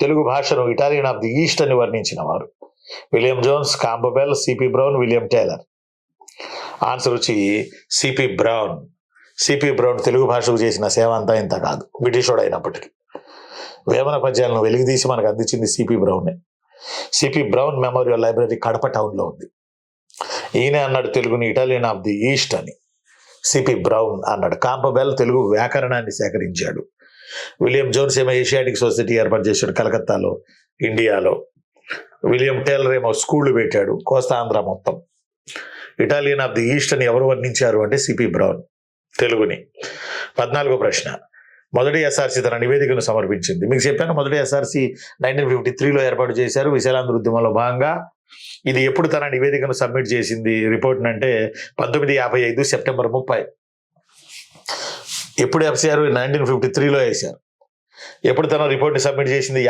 తెలుగు భాషను Italian of the East అని వర్ణించిన వారు? William Jones, Campbell, CP Brown, William Taylor. Answer వచ్చి CP Brown. CP Brown Telugu భాషకు చేసిన సేవ అంతా ఇంత కాదు, బ్రిటిషోడు అయినప్పటికీ. వేమన పద్యాలను వెలికితీసి మనకు అందించింది సిపి బ్రౌనే. CP Brown memorial library Kadapa టౌన్లో ఉంది. ఈయనే అన్నాడు తెలుగుని ఇటాలియన్ ఆఫ్ ది ఈస్ట్ అని. సిపి బ్రౌన్ అన్నాడు. కాంపబెల్ తెలుగు వ్యాకరణాన్ని సేకరించాడు. విలియం జోన్స్ ఏమో ఏషియాటిక్ సొసైటీ ఏర్పాటు చేశాడు కలకత్తాలో, ఇండియాలో. విలియం టేలర్ ఏమో స్కూళ్ళు పెట్టాడు కోస్తాంధ్ర మొత్తం. ఇటాలియన్ ఆఫ్ ది ఈస్ట్ అని ఎవరు వర్ణించారు అంటే సిపి బ్రౌన్ తెలుగుని. 14వ ప్రశ్న. మొదటి ఎస్ఆర్సి తన నివేదికను సమర్పించింది. మీకు చెప్పాను, మొదటి ఎస్ఆర్సి 1953లో ఏర్పాటు చేశారు విశాలాంధ్ర ఉద్యమంలో భాగంగా. ఇది ఎప్పుడు తన నివేదికను సబ్మిట్ చేసింది రిపోర్ట్ అంటే 1955 సెప్టెంబర్ 30. ఎప్పుడు వేసారు? 1953లో వేశారు. ఎప్పుడు తన రిపోర్ట్ని సబ్మిట్ చేసింది?